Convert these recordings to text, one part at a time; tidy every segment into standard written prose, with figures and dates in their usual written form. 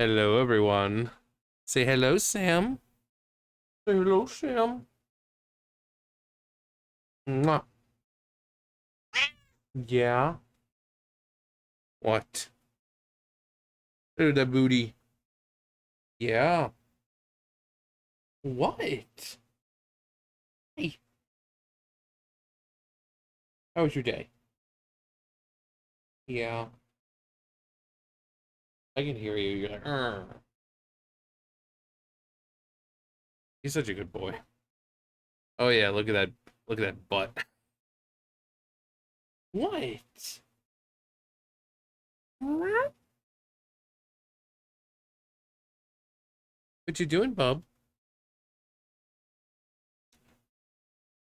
Hello, everyone. Say hello, Sam. Say hello, Sam. Mwah. Yeah. What? Oh, that booty. Yeah. What? Hey, how was your day? Yeah. I can hear you. You're like, he's such a good boy. Oh yeah, look at that. Look at that butt. What? What you doing, bub?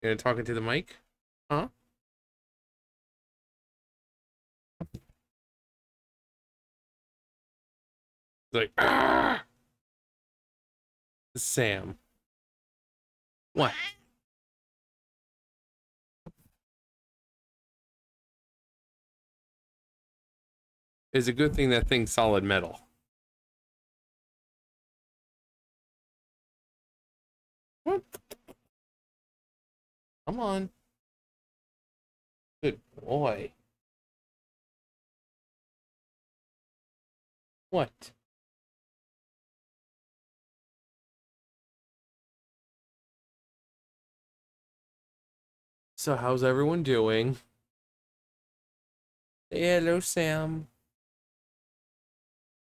You gonna talking to the mic? Huh? Like, Sam. What? It's a good thing that thing's solid metal. What? Come on. Good boy. What? So how's everyone doing? Hey, hello, Sam.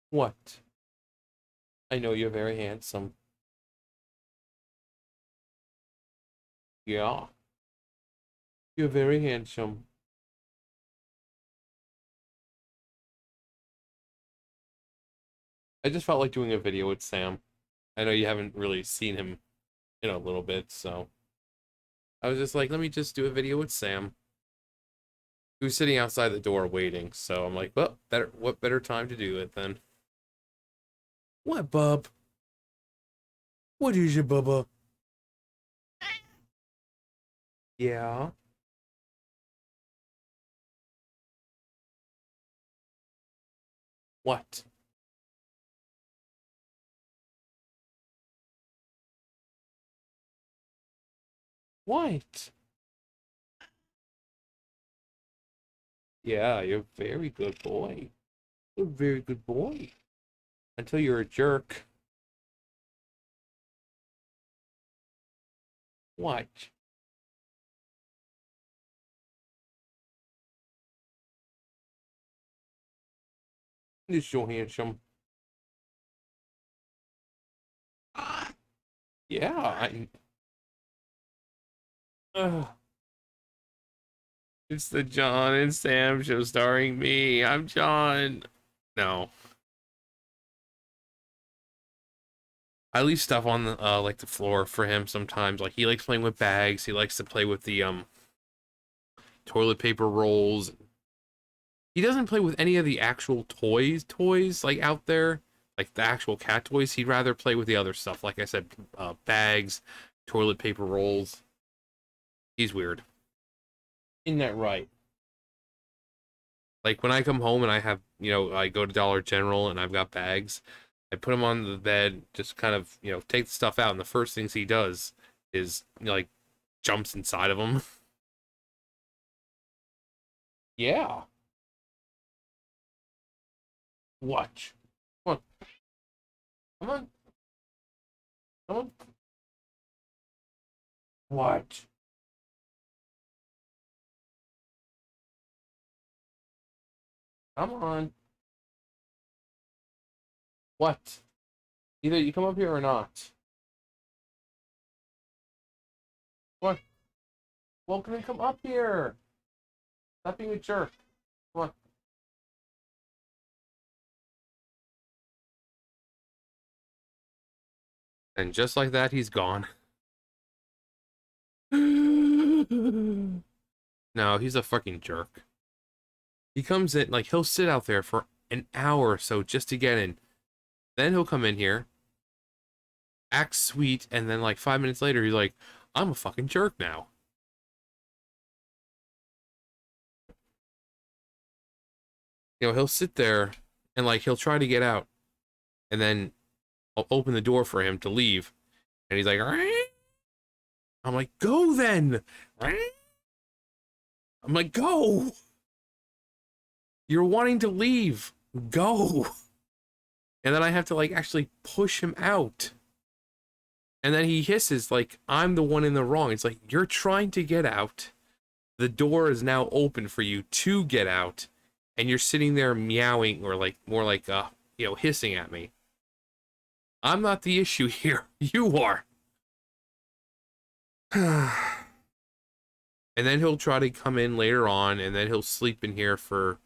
What? I know you're very handsome. Yeah, you're very handsome. I just felt like doing a video with Sam. I know you haven't really seen him in a little bit, so I was just like, let me just do a video with Sam. He was sitting outside the door waiting, so I'm like, well, what better time to do it than? What, bub? What is your bubba? Yeah. What? What? Yeah, you're a very good boy. You're a very good boy. Until you're a jerk. What? You're so handsome. Yeah, uh, it's the John and Sam show starring me. I'm John. No, I leave stuff on the like the floor for him sometimes. Like he likes playing with bags. He likes to play with the toilet paper rolls. He doesn't play with any of the actual toys like out there, like the actual cat toys. He'd rather play with the other stuff. Like I said, bags, toilet paper rolls. He's weird. Isn't that right? Like when I come home and I have, I go to Dollar General and I've got bags, I put them on the bed, just kind of, take the stuff out, and the first things he does is, like, jumps inside of them. Yeah. Watch. Come on. Come on. Come on. Watch. Come on. What? Either you come up here or not. What? Well, can I come up here? Stop being a jerk. Come on. And just like that, he's gone. No, he's a fucking jerk. He comes in, like, he'll sit out there for an hour or so just to get in. Then he'll come in here, act sweet, and then, like, 5 minutes later, he's like, I'm a fucking jerk now. He'll sit there and, like, he'll try to get out. And then I'll open the door for him to leave, and he's like, "Rrrr." I'm like, go then. "Rrrr." I'm like, go. You're wanting to leave. Go. And then I have to like actually push him out. And then he hisses like I'm the one in the wrong. It's like you're trying to get out. The door is now open for you to get out, and you're sitting there meowing or like more like hissing at me. I'm not the issue here. You are. And then he'll try to come in later on, and then he'll sleep in here for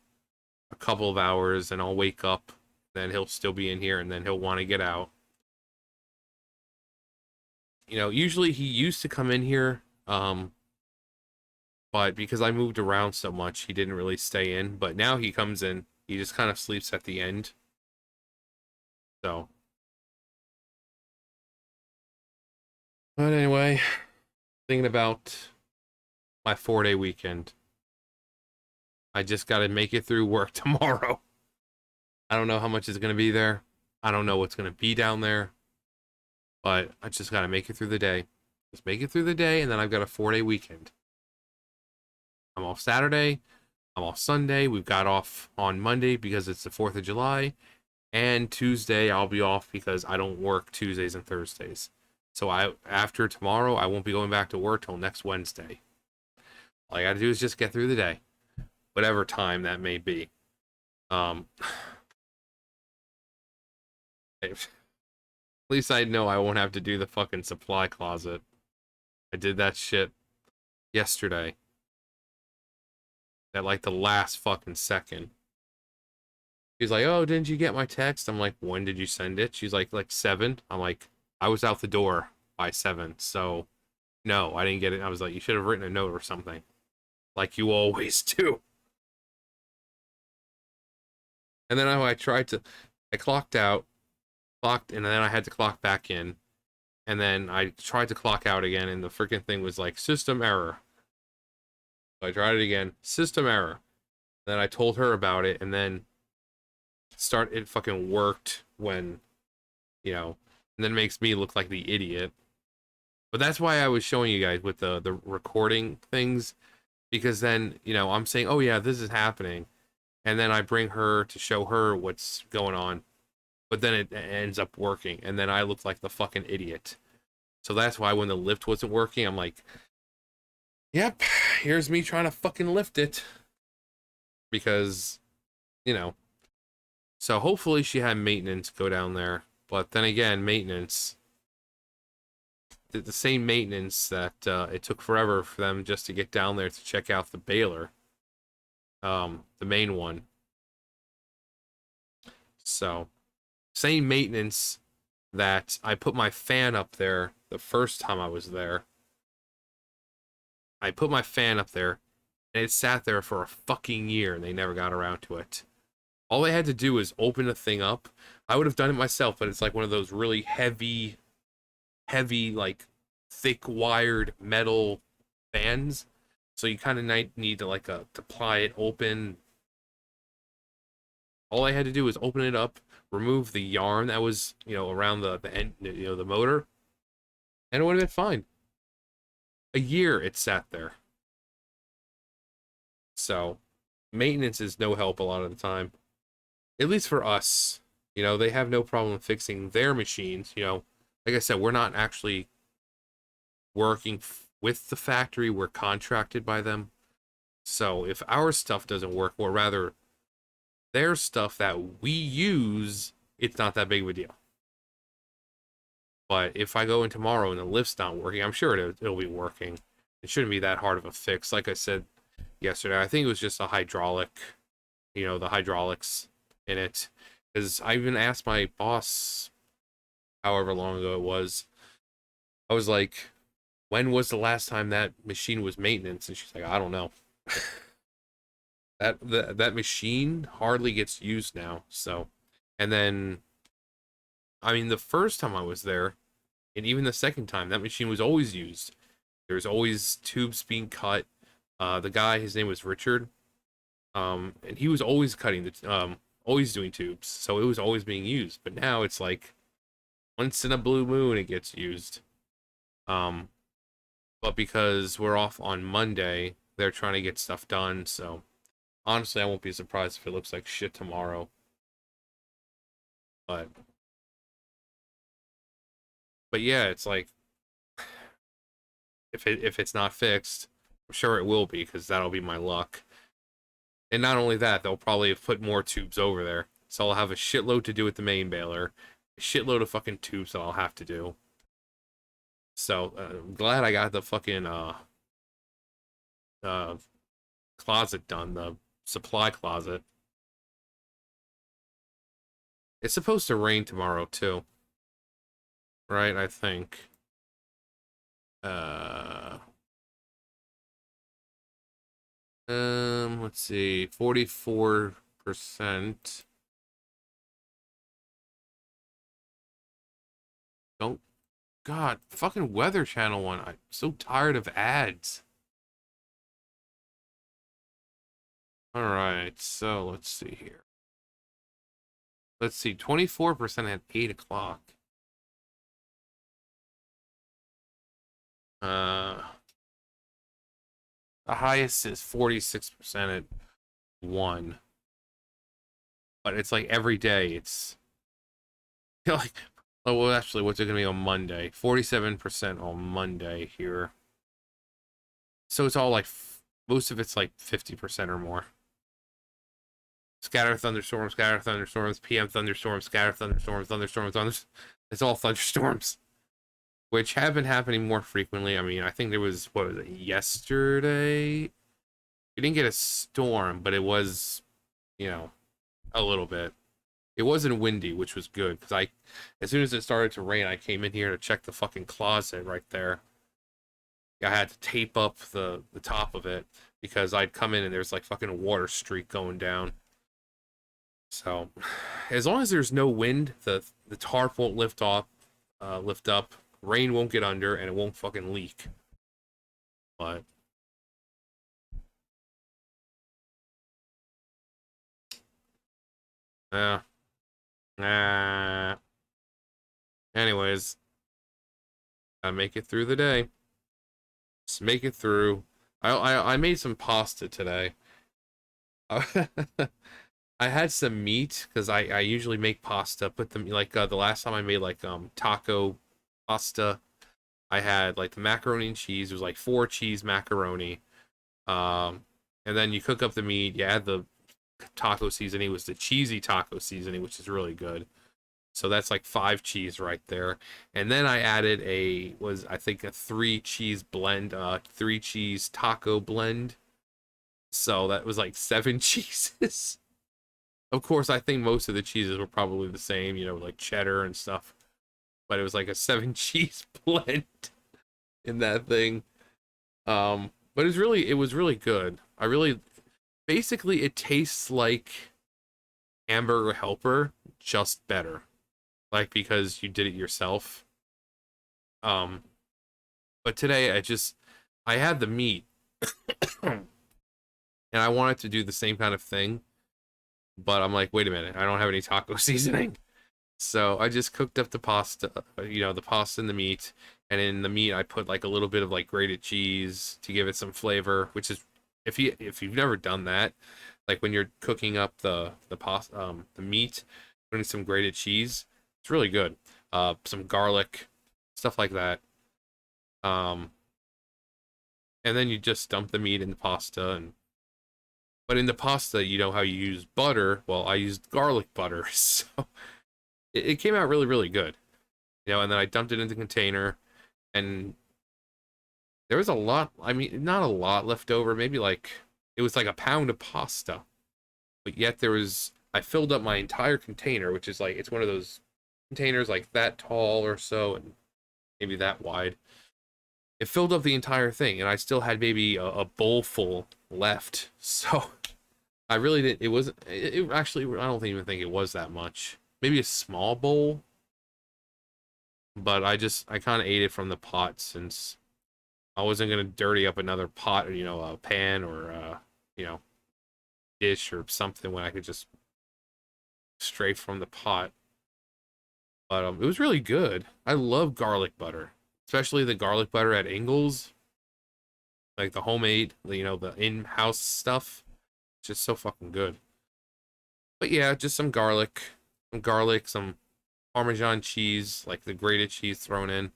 a couple of hours, and I'll wake up. Then he'll still be in here, and then he'll want to get out. Usually he used to come in here, but because I moved around so much, he didn't really stay in. But now he comes in, he just kind of sleeps at the end. So, but anyway, thinking about my 4-day weekend. I just got to make it through work tomorrow. I don't know how much is going to be there. I don't know what's going to be down there. But I just got to make it through the day. Just make it through the day, and then I've got a 4-day weekend. I'm off Saturday. I'm off Sunday. We've got off on Monday because it's the 4th of July. And Tuesday, I'll be off because I don't work Tuesdays and Thursdays. So after tomorrow, I won't be going back to work till next Wednesday. All I got to do is just get through the day, whatever time that may be. At least I know I won't have to do the fucking supply closet. I did that shit yesterday. At like the last fucking second. She's like, oh, didn't you get my text? I'm like, when did you send it? She's like 7. I'm like, I was out the door by 7. So, no, I didn't get it. I was like, you should have written a note or something. Like you always do. And then I clocked out, and then I had to clock back in. And then I tried to clock out again, and the freaking thing was like, system error. So I tried it again, system error. Then I told her about it, and then it fucking worked when, and then makes me look like the idiot. But that's why I was showing you guys with the recording things, because then, I'm saying, oh yeah, this is happening. And then I bring her to show her what's going on. But then it ends up working, and then I look like the fucking idiot. So that's why when the lift wasn't working, I'm like, yep, here's me trying to fucking lift it. Because, So hopefully she had maintenance go down there. But then again, maintenance, the same maintenance that it took forever for them just to get down there to check out the baler. The main one. So, same maintenance that I put my fan up there the first time I was there. I put my fan up there, and it sat there for a fucking year, and they never got around to it. All they had to do was open the thing up. I would have done it myself, but it's like one of those really heavy, like, thick wired metal fans. So you kind of need to to pry it open. All I had to do was open it up, remove the yarn that was, around the end, the motor, and it would have been fine. A year it sat there. So maintenance is no help a lot of the time. At least for us. They have no problem fixing their machines. Like I said, we're not actually working with the factory. We're contracted by them. So if our stuff doesn't work, or rather their stuff that we use, it's not that big of a deal. But if I go in tomorrow and the lift's not working, I'm sure it'll be working. It shouldn't be that hard of a fix. Like I said yesterday, I think it was just a hydraulic, the hydraulics in it. Because I even asked my boss, however long ago it was, I was like, when was the last time that machine was maintenance? And she's like, I don't know. That machine hardly gets used now. So, and then, I mean, the first time I was there, and even the second time, that machine was always used. There's always tubes being cut. The guy, his name was Richard, and he was always cutting always doing tubes, so it was always being used. But now it's like once in a blue moon it gets used. Um, but because we're off on Monday, they're trying to get stuff done. So honestly, I won't be surprised if it looks like shit tomorrow. But yeah, it's like if it's not fixed, I'm sure it will be because that'll be my luck. And not only that, they'll probably put more tubes over there. So I'll have a shitload to do with the main baler, a shitload of fucking tubes that I'll have to do. So I'm glad I got the fucking uh closet done, the supply closet. It's supposed to rain tomorrow too, right? I think. Uh, let's see, 44%. Don't, God, fucking Weather Channel one. I'm so tired of ads. All right, so let's see here. Let's see, 24% at 8 o'clock. Uh, the highest is 46% at 1. But it's like every day, it's like, oh, well, actually, what's it gonna be on Monday? 47% on Monday here. So it's all like, most of it's like 50% or more. Scatter thunderstorms, PM thunderstorms, scatter thunderstorms, thunderstorms. It's all thunderstorms, which have been happening more frequently. I mean, I think there was, what was it, yesterday? We didn't get a storm, but it was, you know, a little bit. It wasn't windy, which was good, because as soon as it started to rain, I came in here to check the fucking closet right there. I had to tape up the top of it, because I'd come in and there's like fucking a water streak going down. So, as long as there's no wind, the tarp won't lift up. Rain won't get under, and it won't fucking leak. But yeah, nah. Anyways, I make it through the day. Just make it through. I made some pasta today. I had some meat because I usually make pasta. Put them like the last time I made like taco pasta. I had like the macaroni and cheese. It was like 4 cheese macaroni. Um, and then you cook up the meat. You add the taco seasoning. It was the cheesy taco seasoning, which is really good. So that's like 5 cheese right there. And then I added I think a 3 cheese blend, 3 cheese taco blend. So that was like 7 cheeses. Of course, I think most of the cheeses were probably the same, like cheddar and stuff. But it was like a 7 cheese blend in that thing. But it was really good. Basically it tastes like Hamburger Helper, just better. Like because you did it yourself. Um, but today I had the meat and I wanted to do the same kind of thing, but I'm like, wait a minute, I don't have any taco seasoning. So I just cooked up the pasta, the pasta and the meat, and in the meat I put like a little bit of like grated cheese to give it some flavor, which is if you've never done that, like when you're cooking up the pasta the meat, putting some grated cheese, it's really good. Some garlic, stuff like that. Um, and then you just dump the meat in the pasta but in the pasta, you know how you use butter. Well, I used garlic butter, so it came out really, really good. And then I dumped it in the container, and there was a lot. I mean, not a lot left over. Maybe like it was like a pound of pasta, but yet I filled up my entire container, which is like it's one of those containers like that tall or so, and maybe that wide. It filled up the entire thing, and I still had maybe a bowl full left. So I really didn't. It wasn't. It actually. I don't even think it was that much. Maybe a small bowl, but I kind of ate it from the pot since I wasn't gonna dirty up another pot, or a pan or you know, dish or something when I could just straight from the pot. But it was really good. I love garlic butter, especially the garlic butter at Ingles, like the homemade, you know, the in-house stuff. It's just so fucking good. But yeah, just some Parmesan cheese, like the grated cheese thrown in,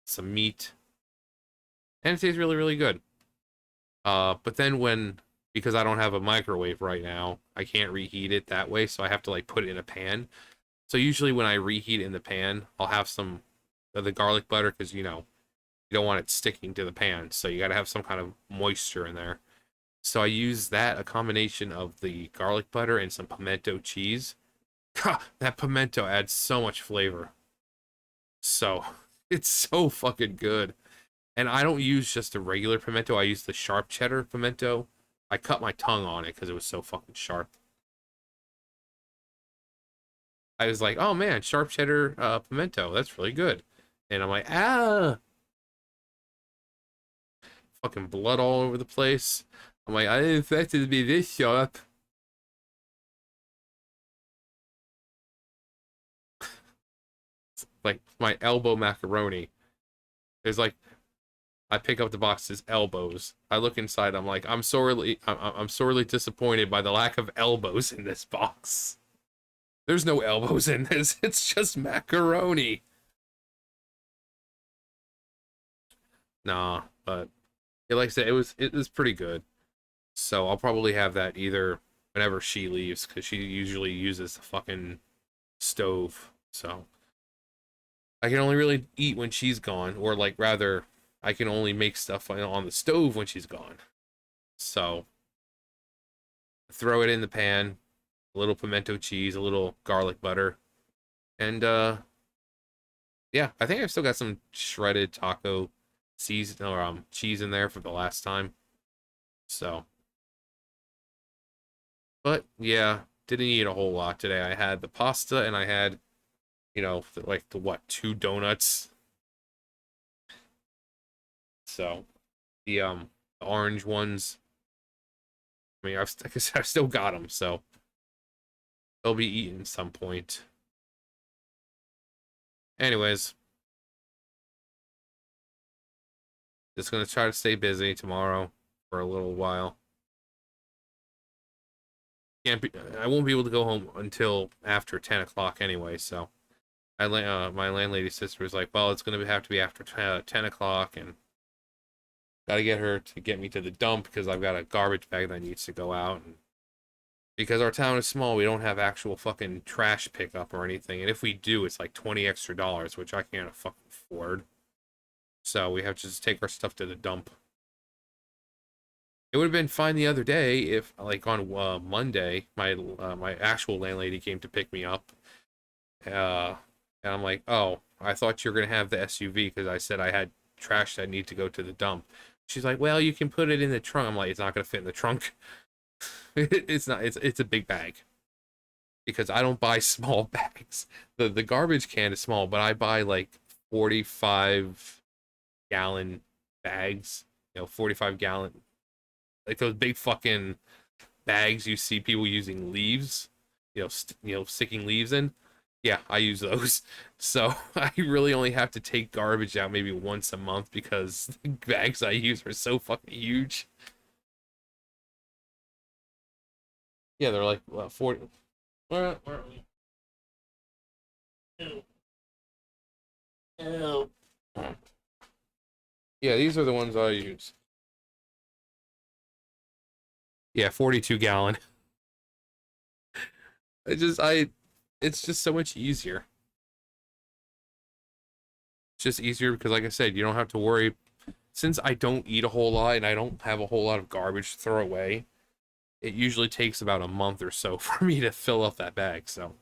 some meat, and it tastes really, really good. But then because I don't have a microwave right now, I can't reheat it that way, so I have to like put it in a pan. So usually when I reheat it in the pan, I'll have some of the garlic butter because you don't want it sticking to the pan, so you got to have some kind of moisture in there. So I use a combination of the garlic butter and some pimento cheese. That pimento adds so much flavor. So it's so fucking good. And I don't use just a regular pimento. I use the sharp cheddar pimento. I cut my tongue on it because it was so fucking sharp. I was like, oh man, sharp cheddar pimento. That's really good. And I'm like, ah, fucking blood all over the place. I'm like, I didn't expect it to be this sharp. Like my elbow macaroni. There's like, I pick up the box, says elbows. I look inside. I'm sorely disappointed by the lack of elbows in this box. There's no elbows in this. It's just macaroni. Nah, but like I said, it was pretty good. So I'll probably have that either whenever she leaves, because she usually uses the fucking stove. So I can only really eat when she's gone, or like rather, I can only make stuff on the stove when she's gone. So throw it in the pan, a little pimento cheese, a little garlic butter, and yeah, I think I've still got some shredded taco cheese in there for the last time. So, but yeah, didn't eat a whole lot today. I had the pasta and I had, like the what, two donuts. So the orange ones. I mean, like I said, I've still got them, so they'll be eaten some point. Anyways, just gonna try to stay busy tomorrow for a little while. I won't be able to go home until after 10 o'clock anyway, so my landlady sister was like, well, it's gonna have to be after 10 o'clock, and gotta get her to get me to the dump because I've got a garbage bag that needs to go out, and because our town is small, we don't have actual fucking trash pickup or anything, and if we do, it's like $20 extra, which I can't fucking afford. So we have to just take our stuff to the dump. It would have been fine the other day if, like, on Monday, my actual landlady came to pick me up, and I'm like, oh, I thought you were gonna have the SUV because I said I had trash that need to go to the dump. She's like, well, you can put it in the trunk. I'm like, it's not gonna fit in the trunk. It's not. It's a big bag because I don't buy small bags. The garbage can is small, but I buy like 45-gallon bags. 45-gallon, like those big fucking bags you see people using leaves. Sticking leaves in. Yeah, I use those. So I really only have to take garbage out maybe once a month because the bags I use are so fucking huge. Yeah, they're like 40. Where are we? Ew. Ew. Yeah, these are the ones I use. Yeah, 42-gallon. It's just so much easier. It's just easier because, like I said, you don't have to worry. Since I don't eat a whole lot and I don't have a whole lot of garbage to throw away, it usually takes about a month or so for me to fill up that bag. So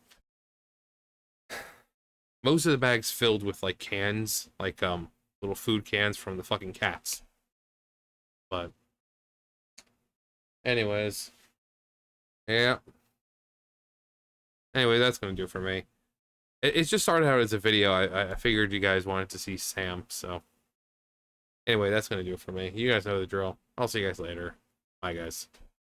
most of the bag's filled with like cans, like little food cans from the fucking cats. But anyways, yeah. Anyway, that's gonna do it for me. It just started out as a video. I figured you guys wanted to see Sam, so anyway, that's gonna do it for me. You guys know the drill. I'll see you guys later. Bye, guys.